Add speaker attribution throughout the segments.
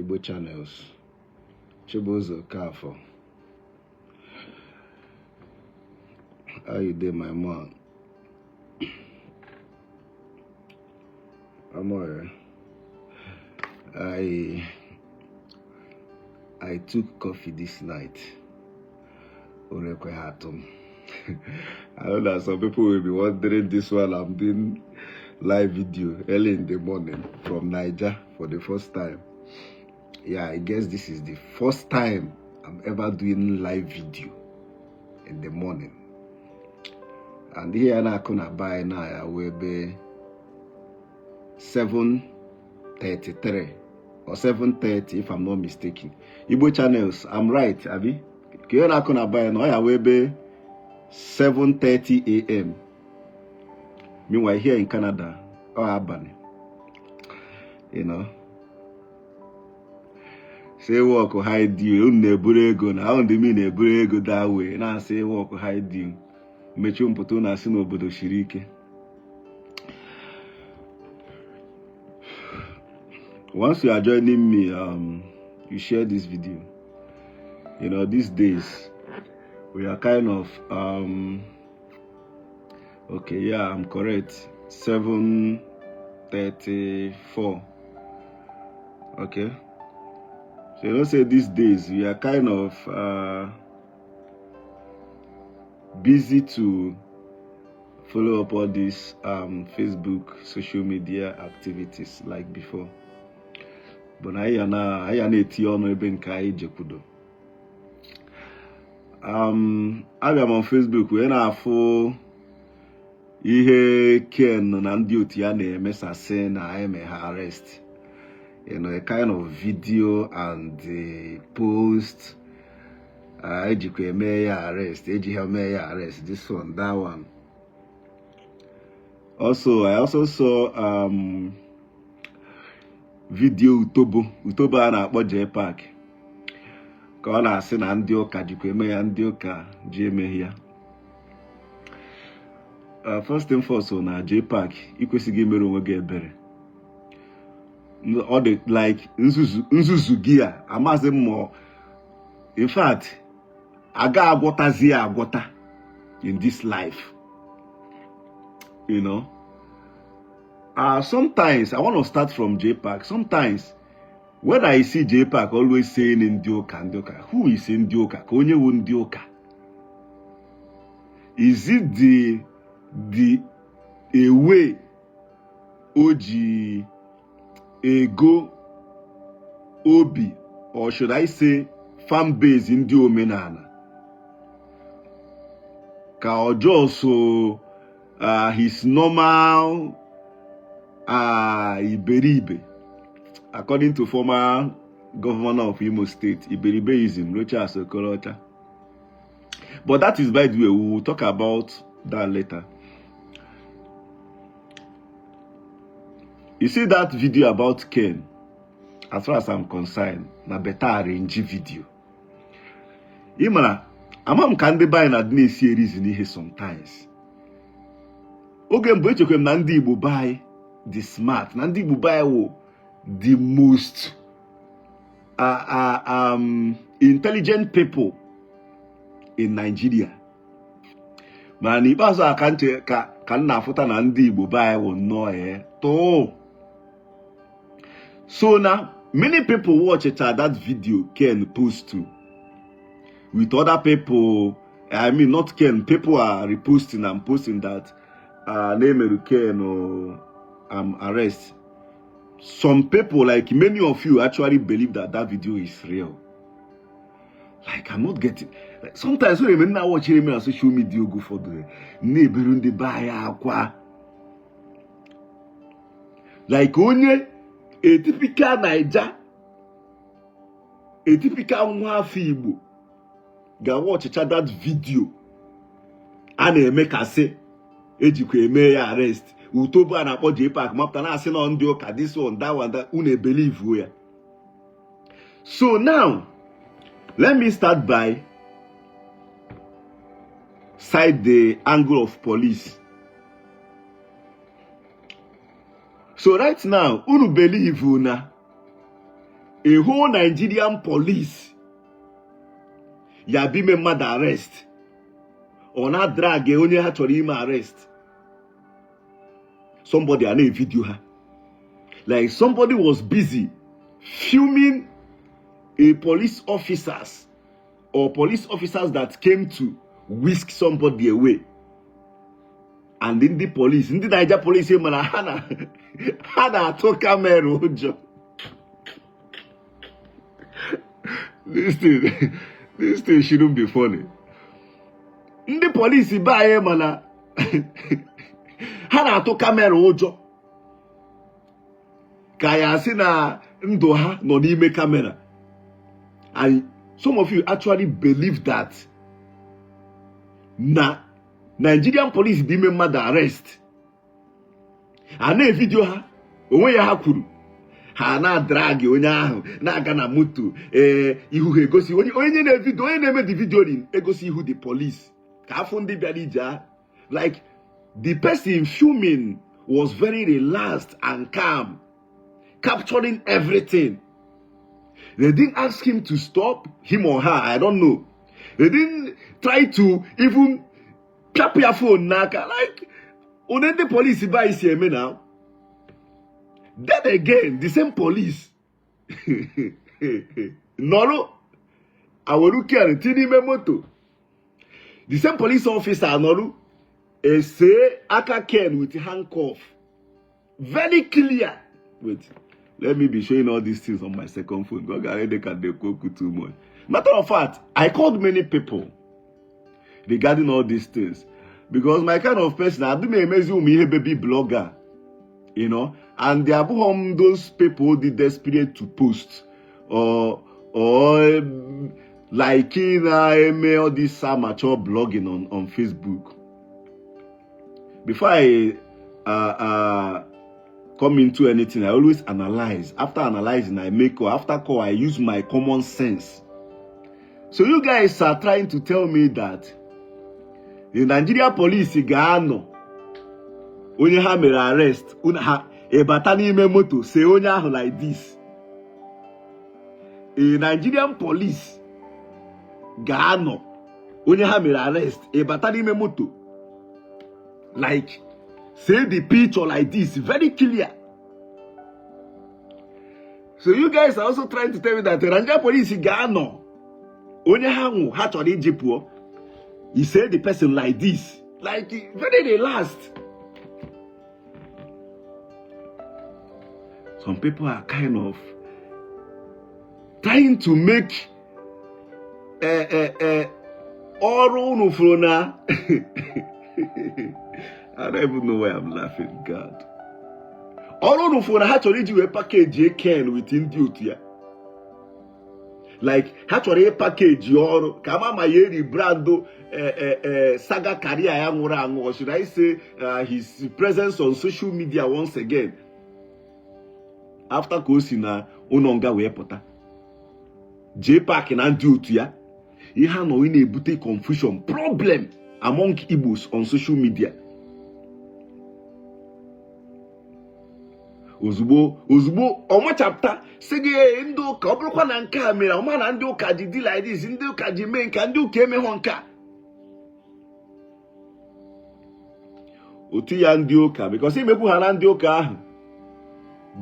Speaker 1: Igbo channels. Chibozo Kafo. How you doing, my mom? I'm alright. I took coffee this night. I know that some people will be wondering this while I'm doing live video early in the morning from Niger for the first time. Yeah, I guess this is the first time I'm ever doing live video in the morning. And here I'm gonna buy now, I will be 7:33 or 7:30 if I'm not mistaken. Igbo channels, I'm right, Abi. Here I'm gonna buy now, I will be 7:30 a.m. Meanwhile, here in Canada, or Albany, you know. Say walk or hide you, neburego. Now, I don't mean neburego that way. Now say walk or hide you. Mechum potuna sino bodo shirike. Once you are joining me, you share this video. You know, these days we are kind of okay, yeah, I'm correct. 7:34. Okay. So you know, say these days we are kind of busy to follow up all these Facebook, social media activities like before. But I am on Facebook when I follow ihe Ken na ndị otu ya na-emesasị na eme arrest. You know, a kind of video and post. Ejikwe may arrest, may arrest. This one, that one. Also, I also saw video Utobo na akpọ J Park. Ka ọ na-asị na ndị ụka jikwe eme ya ndị ụka ji eme ya. First thing first, na J Park ikwesịghị imere onwe gị ebere. All the like nzuzu gia amazi more. In fact, aga agwota in this life. You know. Sometimes I want to start from J Park. Sometimes when I see J Park always saying Ndioka, who is Ndioka? Konye wu Ndioka? Is it the way Oji Ego Obi, or should I say fan base in the Omenana? Ka Ojo so his normal Iberibe, according to former governor of Imo State, Iberibeism, Rocha Sokolocha. But that is by the way, we will talk about that later. You see that video about Ken, as far as I'm concerned, na better arrange video. Imana, amam kande buy na dine series in here sometimes. Oge mbo eche kwem na ndi Igbo buy the smart, na ndi Igbo buy wo the most intelligent people in Nigeria. Man, if I can't na futa na ndi Igbo buy wo no to. So now, many people watch it at that video Ken post to. With other people, I mean not Ken, people are reposting and posting that name Ken or arrest. Some people, like many of you, actually believe that that video is real. Like, I'm not getting. Like, sometimes when I'm not watching me on social media, go for the neighboring the buyer. Like, only a typical Niger, a typical Igbo, go watch that video and make us say, Ejikwe may arrest. Utobo and Apo J Park, Maptana, Sena on Dioka, this one, that une believe where. So now, let me start by side the angle of police. So right now, unu believe una a whole Nigerian police ya bime mad arrest or not drag onye ha chọrọ ime arrest. Somebody a na-video ha. Like somebody was busy filming a police officers or police officers that came to whisk somebody away. And in the police, in the Niger police, mana hana to camera ụjọ. This thing shouldn't be funny. In the police, ba mana hana to camera ụjọ. Kaya si na ndụ ha nọ n'ime camera. And some of you actually believe that na Nigerian police be made arrest. And a video ha onwe ya ha kwuru ha na drag onye ahụ na-aga na moto ihu ha egosi onye na-evidio onye na-eme the video egosi ihu the police ka afọ ndị bịara ije. Like the person filming was very relaxed and calm, capturing everything. They didn't ask him to stop, him or her, I don't know. They didn't try to even tap your phone naka. Like, when the police buy me now. Then again, the same police. Noro, I will look at it. Moto. The same police officer, Noro, say Aka Ken with handcuff. Very clear. Wait. Let me be showing all these things on my second phone. God, I already can cook too much. Matter of fact, I called many people regarding all these things because my kind of person, I do me amazing me a baby blogger, you know, and they are those people the desperate to post or liking all this amateur blogging on Facebook. Before I come into anything, I always analyze. After analyzing, I make call. After call, I use my common sense. So you guys are trying to tell me that the Nigeria police Ghana onye ha mere arrest ebata n'ime moto say onye ahụ like this. The Nigerian police Ghana onye ha mere arrest ebata n'ime moto like say the picture like this, very clear. So you guys are also trying to tell me that the Nigerian police in Ghana, only hangu hatchori jipo, he said the person like this, like very relaxed. Some people are kind of trying to make all no I don't even know why I'm laughing, God. All of them had to read you a package a can within duty. Like, had to read a package or Kama Mayeri Brando Saga career Yamurang, or should I say his presence on social media once again. After Kosina, Unonga Wepota. J Park and duty, he had no in a boutique confusion problem among Igbos on social media. Ozugbo ọma chapter sige ndị ụka ọ bụrụkwa na nke a mere ọma na ndị ụka ji dị like this ndị ụka ji mee nka ndị ụka emehọ nka otu ya ndị ụka because imekwu ha na ndị ụka ahụ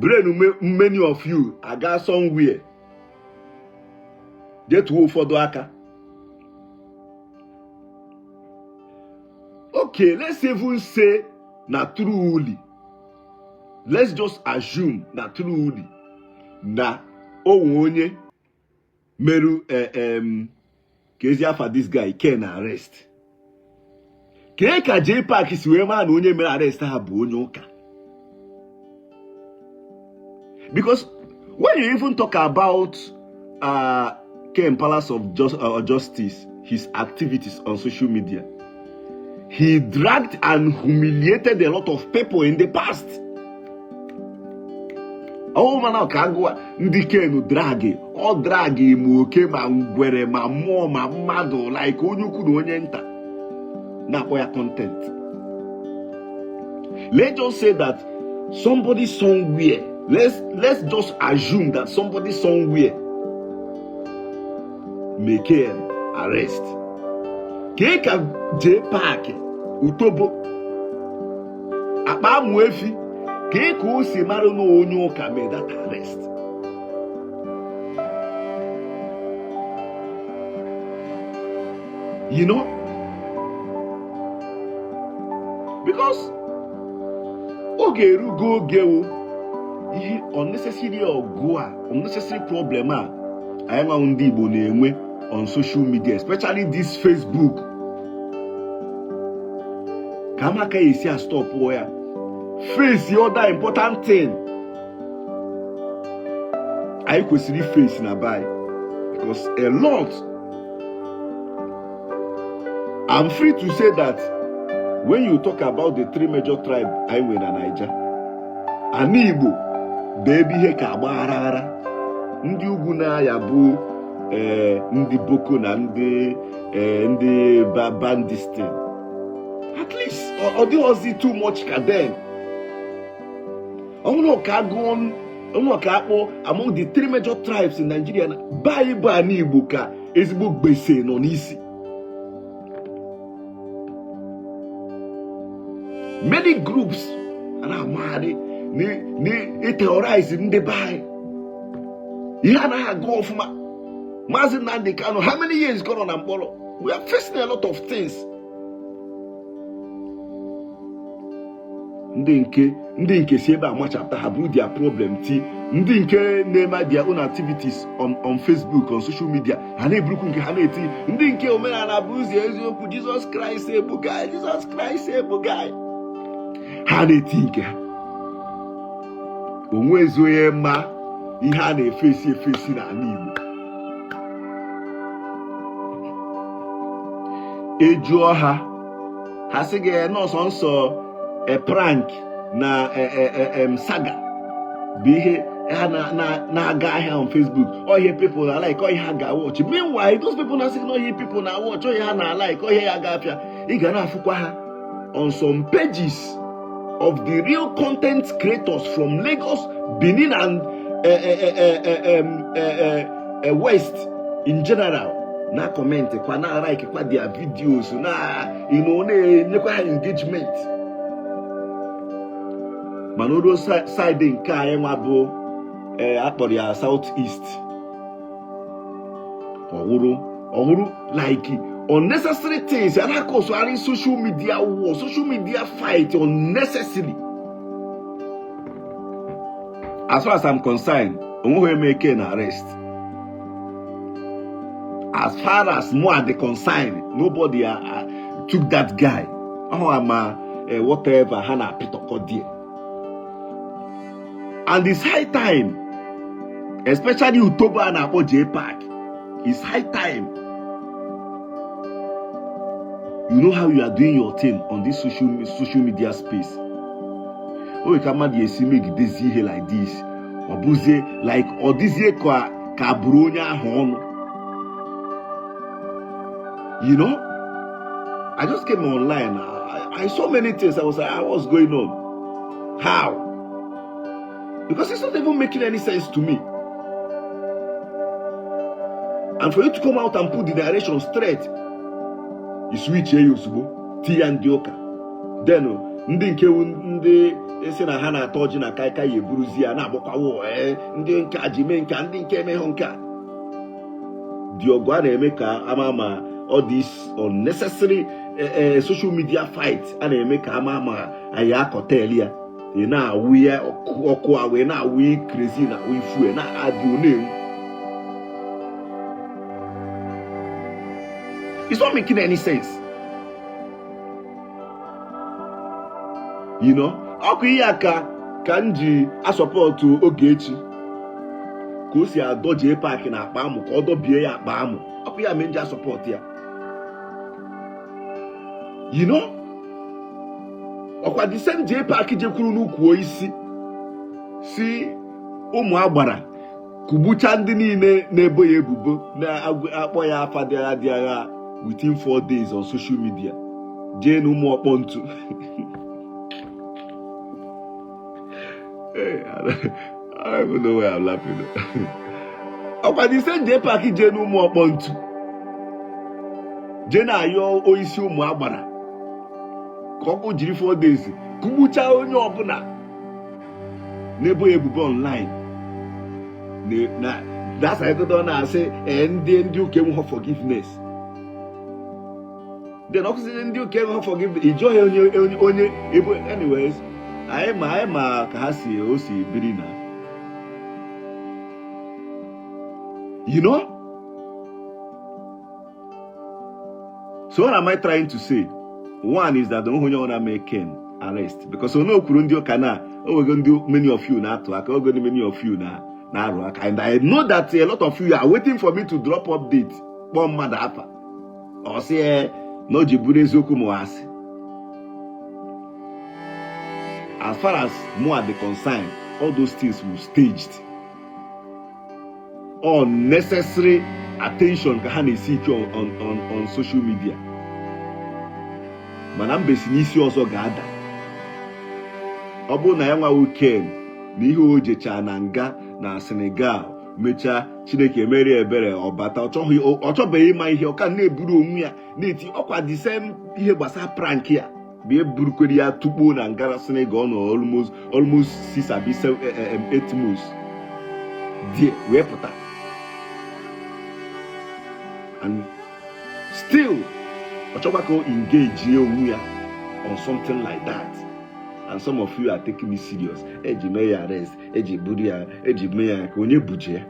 Speaker 1: brain many of you aga somewhere jetuo ụfọdụ aka. Okay, let's even say na truly. Let's just assume that truly na onye meru kezia for this guy can arrest. Keka J Park is where man onye mere arrest ha bụ onye ụka. Because when you even talk about Ken Palace of Justice, his activities on social media, he dragged and humiliated a lot of people in the past. Oh man, Kagwa, Ndikenu dragi, all dragi, Muke, ma ngwere, ma mo, ma mado, like Onyuku Onyenta. Now, for your content. Let's just say that somebody somewhere let's just assume that somebody somewhere make an arrest. Keka J Park Utobo Akpa Mwefi Keka Osi Maro no Onyo ka made that arrest. You know? Because Ogeru go gewo unnecessary or goa unnecessary problem I am on Igbo na-enwe on social media, especially this Facebook. Kamaka is here stop where face the other important thing. I could see the face in a buy because a lot. I'm free to say that when you talk about the three major tribes, I win a Niger. An Igbo, baby heka barara. Ndi ugwu na ya bụ ndị Boko na ndị bandistin. At least or the ozi too much ka then. Ono ka go ono ka akpọ among the three major tribes in Nigeria na ba Igbo an Igbo ka ezigbo gbese no n'isi. Many groups ana amadi ni terrorize ndị bai. Yana go of Mazin Nandi Kano. How many years gone on Ambolo? We are facing a lot of things. Ndinke Seba much after have their problem. Ndinke name their own activities on Facebook, on social media. Hane Brukunke Haneti. Ndinke Omena and Abuzi, Jesus Christ, a bugai, Jesus Christ, a bugai. Haneti. Umwezo ma. Ihe a na-efesi n'ala Igbo. Ejuo ha sị gị nọọsọ nsọ prank na saga bụ ihe ha na-aga ahịa on Facebook. All ihe people na like, all ihe ha ga-watch. Meanwhile, those people na sị na ihe people na watch, all ihe ha na like, all ihe ya ga-apịa. Ị ga na-afụkwa ha on some pages of the real content creators from Lagos, Benin and West in general. Na comment kwa na like kwa their videos na na engagement. Manodo side nke anyị nwa bụ akpọrọ ya Southeast. Ọhụrụ like unnecessary things and cause are in social media war, social media fight unnecessary. As far as I'm concerned, we make an arrest. As far as more the concerned, nobody took that guy. Oh, I'm whatever Hana Pitokodi. And it's high time, especially Utoba and Abo J Park. It's high time. You know how you are doing your thing on this social media space. Oh, you can't make this here like this. Obuze like or this here ka bronya hon. You know, I just came online. I saw many things. I was like, what's going on? How? Because it's not even making any sense to me. And for you to come out and put the direction straight, you switch here, you subo, T and Dioka. Then, ndị esi na ha na-atọ ọjị na kaika ya eburuzi ya na-agbakwawo ndị nke ajime nka ndị nke emehụ nka dị ọgụ a na-eme ka ama all this unnecessary social media fight a na-eme ka ama anyị akọtel ya ị na-awụ ya ọkụ awe na-awụ crazy na awụ ifu na-adị onewu. It's not making any sense. You know, ọkụ ihe aka ka m ji asọpọtụ Ogechi ka o si adọjie paaki na akpa amụ ka ọ dọbie ya akpa amụ. Ọkụ ya mee nji asọpọtụ ya. You know, ọkwa the same J Park jekwuru n'ukwu isi si ụmụ agbara kubucha ndị niile na-ebo ya ebubo na-akpọ ya afa dị agha within 4 days on social media. Jee na ụmụ ọkpọ ntu. I don't even know why I'm laughing. Ọkwa the same day park je n'ụmụ ọkpọ ntu. Je na-ayọ oisi ụmụ agbara. Ka ọkụ jiri 4 days kugbucha onye ọbụla n'ebo ebubo online. That's why I don't know say ndị ụka enweghị forgiveness. Then obviously ndị ụka enweghị forgiveness. Ijọ onye ebo anyways. Anyị ma ka ha si o si biri na. You know? So what am I trying to say? One is that the only one making arrest because so no kwuru ndị ụka na many of you na atụ aka many of you na arụ aka, and I know that a lot of you are waiting for me to drop update kpọọ mmadụ afa or say no jiburu eziokwu m asị. As far as more the concern, all those things were staged. Unnecessary attention ka ha na-seek on social media. Mana mbesi n'isi ọzọ ga-ada. Ọ bụrụ na ya nwa weekend na ihe o jecha na nga na Senegal mecha Chineke mere ebere ọbata ọ chọbeghị ịma ihe ọ ka na-eburu onwe ya na-eti ọkwa the same ihe gbasara prank ya be burukwere ya tukpo na ngara Senegal no almost 6 abi 8 months die wee pụta, and still ọ chọkwa ka o engage onwe ya on something like that. And some of you are taking me serious. Eji me ya arrest, eji buru ya, eji me ya ka onye buje.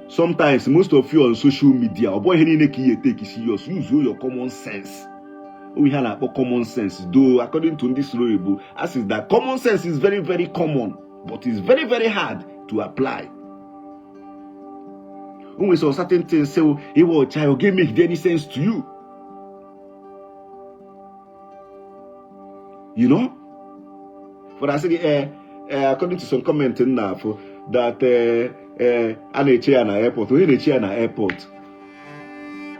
Speaker 1: Sometimes most of you on social media, obo ihe niile ka you take serious, use your common sense. We have about common sense. Though according to this story, as is that common sense is very, very common, but it's very, very hard to apply. When we saw certain things say, "Hey, well, child, give make any sense to you?" You know, for I say, according to some comment now, for that, an airport, we na airport.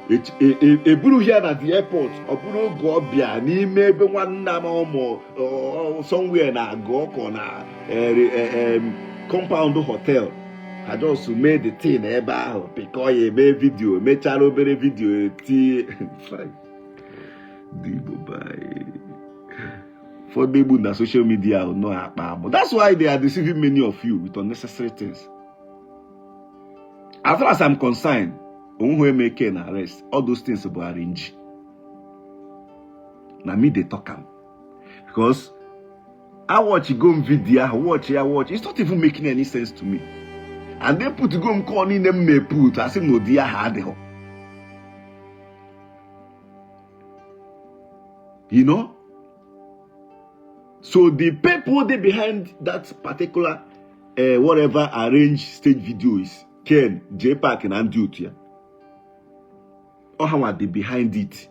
Speaker 1: A buru here at the airport, or buru go bia, ni maybe one nama or somewhere na go corner, compound hotel. I just made the thing about because you made video, made channel video, for people on social media will know about. That's why they are deceiving many of you with unnecessary things. As far as I'm concerned, when we make an arrest, all those things will arrange. Now me they talk am. Because I watch go video, I watch. It's not even making any sense to me. And they put go call in them may put as if no dear had it. You know? So the people they behind that particular whatever arranged stage video is Ken, J-Park and Andy Utia. Or how are they behind it?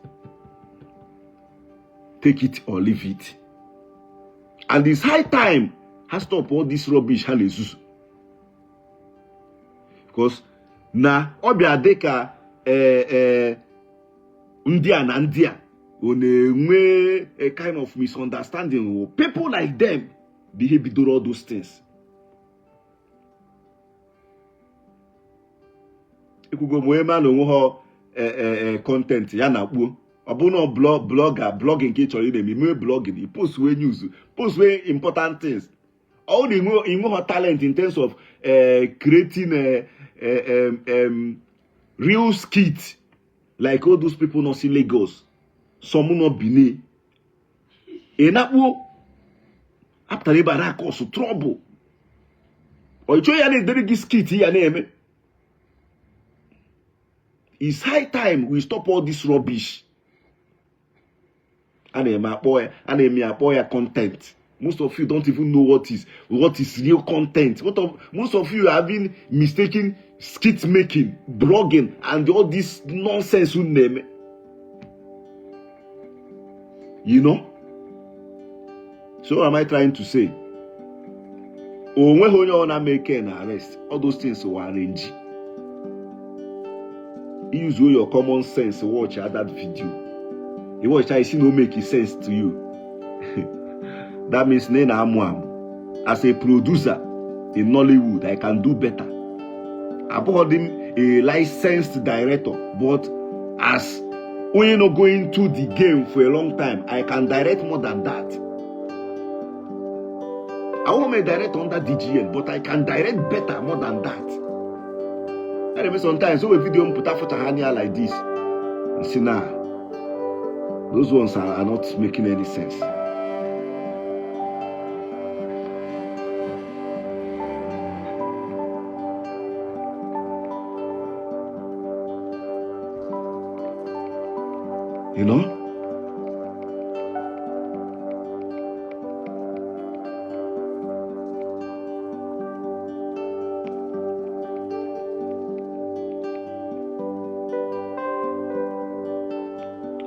Speaker 1: Take it or leave it. And it's high time has stop all this rubbish. Because na obia deka India and India. When a kind of misunderstanding, people like them behave to do all those things. If you go more man content, ya na bu. Abono blogging actually them. Me blogging, post way news, post way important things. All the more talent in terms of creating real skit, like all those people not see Lagos. Some not bini. And that will after they bad cause trouble. Or you try to do this skit here name. It's high time we stop all this rubbish. And my boy content. Most of you don't even know what is real content. Most of you have been mistaken skit making, blogging, and all this nonsense you name it. You know? So what am I trying to say? Oh, when you wanna make an arrest, all those things will arrange. Use your common sense to watch that video. You watch, I see no make sense to you. that means Nena Amuam. As a producer in Nollywood, I can do better. I bought him a licensed director, but as we're not going to the game for a long time, I can direct more than that. I won't make direct under DGN, but I can direct better more than that. I remember sometimes so a video put a photo like this. You see now, those ones are not making any sense. You know?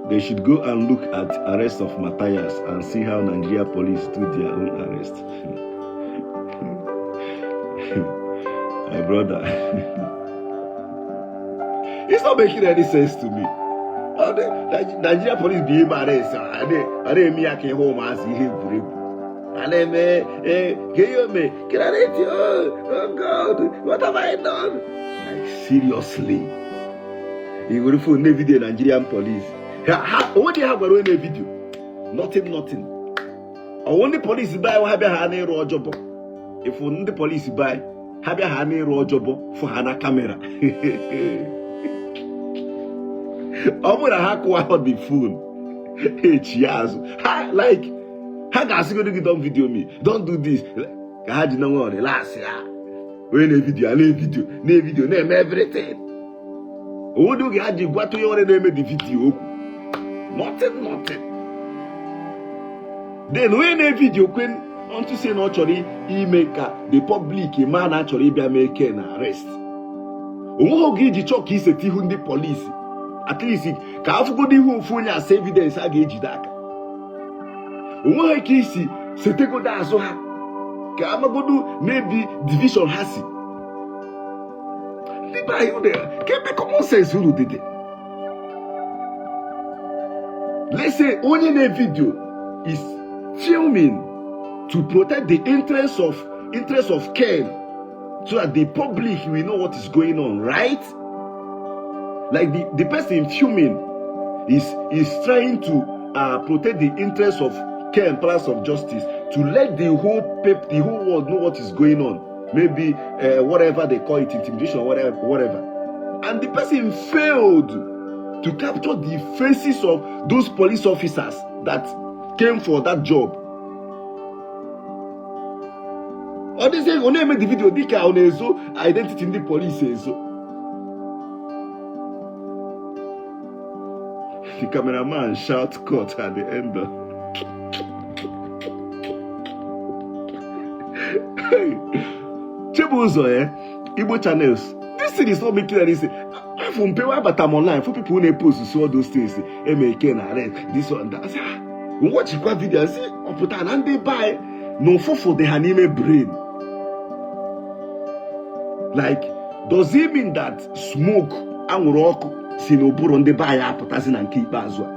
Speaker 1: They should go and look at arrest of Matthias and see how Nigeria police do their own arrest. My brother. It's not making any sense to me. Nigeria police be able to arrest. Are they me at home as he brave? And then can I rate you? Oh God, what have I done? Like seriously. You will phone the video Nigerian police. What do you have a video? Nothing. I want the police buy what have a honey raw job. If only the police buy, have a honey raw job for Hana camera. I'm gonna hack out the phone. Like, how can I going to get on video me? Don't do this. I had no one last year. When a video, name everything. What do you have to go to your name the video? Nothing. Then when a video when on to say naturally he make the public a man actually be making an arrest. Who give the chalk is a the police. At least ka afugo di hu phone as evidence aga ejidaka. Who kisi setego da aso ha. Ka amagodu maybe division hasi. Liba you there. Keep common sense who did it. Let's say only a video is filming to protect the interest of Ken, so that the public will know what is going on, right? Like the person filming is trying to protect the interest of Ken, Palace of Justice, to let the whole world know what is going on. Maybe whatever they call it, intimidation, or whatever. And the person failed to capture the faces of those police officers that came for that job. Or they say, when they make the video, they can identity in the police. The cameraman shout cut at the end. Chebuzo, Igbo channels. This thing is not making any sense. From pay but I'm online for people who post to see all those things. Making arrest this one that. Watch the video and see put an and they buy no for the anime brain. Like, does it mean that smoke and rock sinobur on the buy appetizing and keep as well?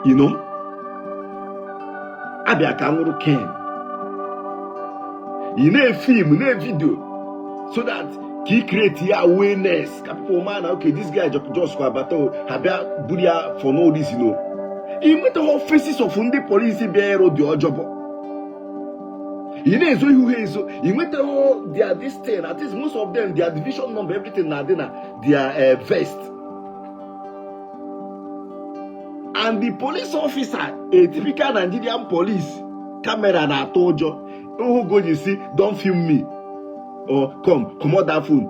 Speaker 1: You know? Abia Kamuru Ken. In a film, in a video, so that he create awareness. People man, okay, this guy just go battle, habia buria for no this, you know. He met the whole faces of the police bureau the job. He knows who he is. He met the whole their this thing. At least most of them, their division number, everything now their vest. And the police officer, a typical Nigerian police, camera na tojo. Oh, go you see, don't film me. Or come out that phone.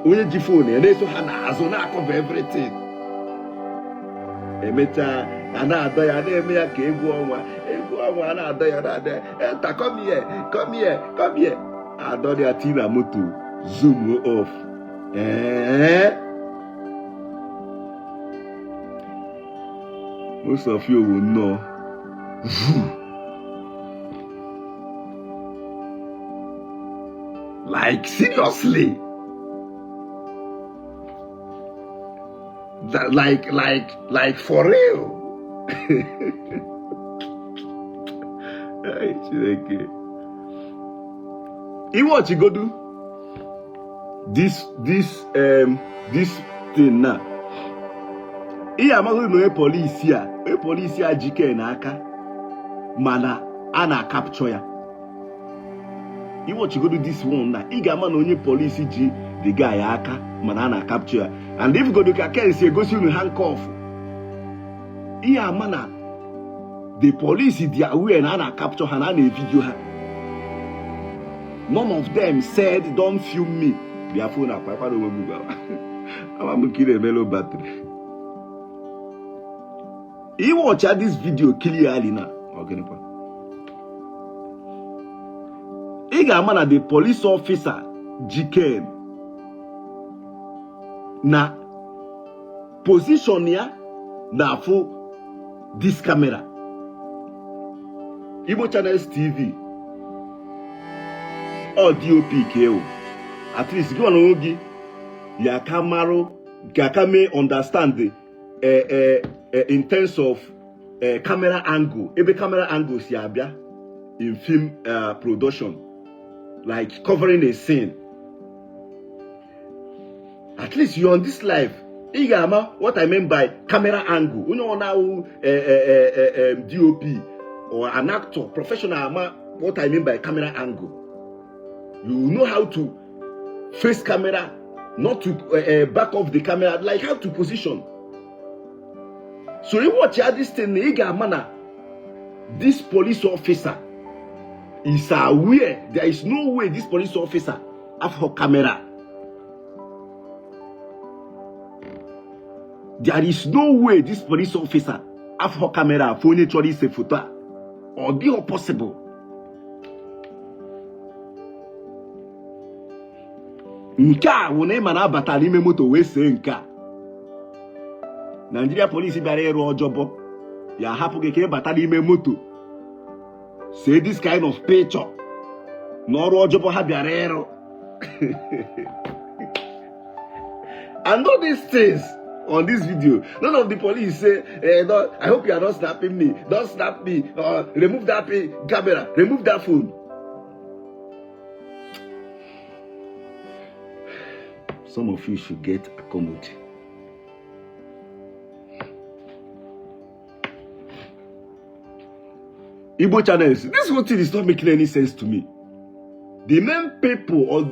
Speaker 1: When you phone, and they so na cover everything. Emeta, another, and they make a go another. Come here. I don't have Tina Mutu. Zoom off. Most of you will know. Like seriously. That, like for real. You what you go do? This thing now. Iya amaghị na police a jike na aka mana ana capture ya. You what you go do this one now? Iga ama na onye police ji the guy aka mana ana capture ya. And if you go do ka case go see you handcuff. Iya ama na the police they are aware na ana capture her na ana video her. None of them said don't film me. Their phone up, I don't know. I'm killing a mellow battery. You watch this video clearly now. Okay, no problem. Iga the police officer GK na position ya na for this camera. Igbo Channels TV or DOP KO. At least go on ogi ya kamaro may understand the in terms of camera angle. Every camera angle si abia in film production, like covering a scene. At least you on this life. Igama, what I mean by camera angle. You know now DOP or an actor, professional. What I mean by camera angle. You know how to face camera, not to back off the camera, like how to position. So you watch this thing, this police officer is aware. There is no way this police officer have her camera. There is no way this police officer have her camera for naturally say photo or the possible. Nka wone mana abata n'ime moto wee see nka. Nigeria police bịara ịrụ ọjọbọ ya hapụ gị ka ịbata n'ime moto see this kind of picture n'ọrụ ọjọbọ ha bịara ịrụ. And all these things on this video, none of the police say, no, I hope you are not snapping me, don't snap me, remove that camera, remove that phone. Some of you should get accommodated. Igbo Channels, this whole thing is not making any sense to me. The main people or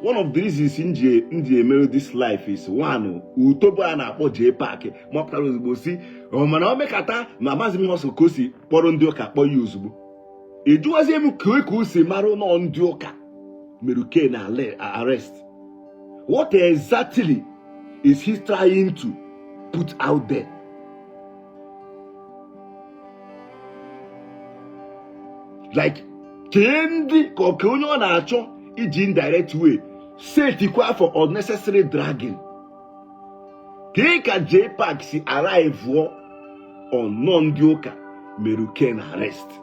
Speaker 1: one of the reasons in the this life is one utobo ana akpọ J Park mọpụtara ozugbo si mana o mekata ma mazi mi hoso kosi kpọrọ ndị ụka kpọ ya ozugbo. Ejuwazie m ka o si marụ na ndị ụka meruke na arrest. What exactly is he trying to put out there? Like, Kendi Kokonyo na-achọ iji indirect way setikwa for unnecessary dragging. Ka J Park si arrive on non-dioka meruken arrest.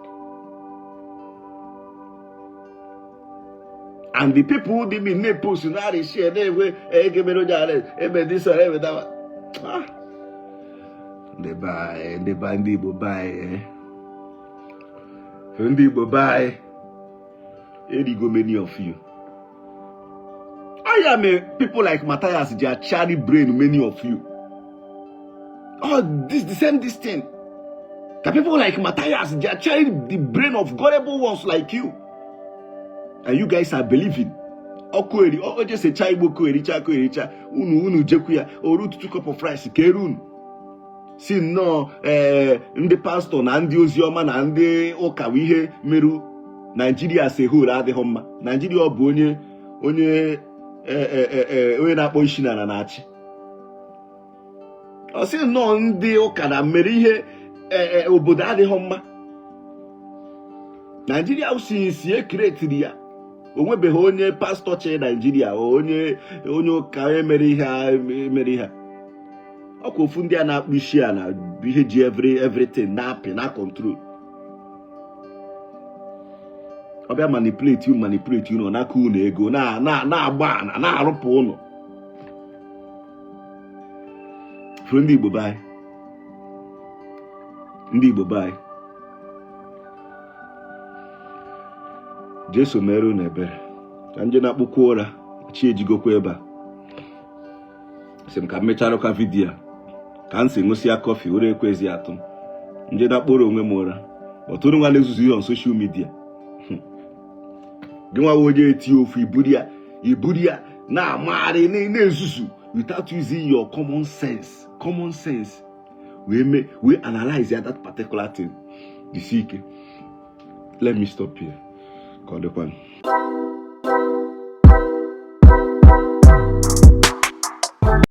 Speaker 1: And the people who did me post in that share they way this or that. They buy Igbo buy. Igbo buy. Go many of you. I am people like Matthias, they are cherry brain, many of you. Oh, this thing. The people like Matthias, they are cherry the brain of gullible ones like you. And you guys are believing. Oh, just a chaibo koericha, unu jekuya, or root 2 cup of rice, kerun. See no, the pastor, and the Ozioma, and the Okawihe, Meru, Nigeria say who are the Homa, Nigeria Bonye, Onye, Oena Poishina and Achi. I say no, the Okada, Merihe, Oboda de Homa. Nigeria since created here. Onwe be onye pastor che Nigeria onye ka emeri ha okofu ndị a na-akpụ isi a na ihe ji everything na control ọbịa manipulate you na aka unu ego na agba na arụpụ unu ifuru ndị Igbo bai. Ndị Igbo bai. Jesu mere unu ebere. Ka nje na-akpụkwa ụra, chi ejigokwa ebe a. Sị m ka m mechara ka vidiyo a. Ka m si ṅụsịa kọfị were ekwezi atụ. Nje na-akpụrụ onwe m ụra. Ọtụrụ nwa na-ezuzu ihe on social media. Gị nwa onye eti ofu iburu ya na-amagharị na-ezuzu without using your common sense. Common sense. We analyze that particular thing. Let me stop here. Call the one.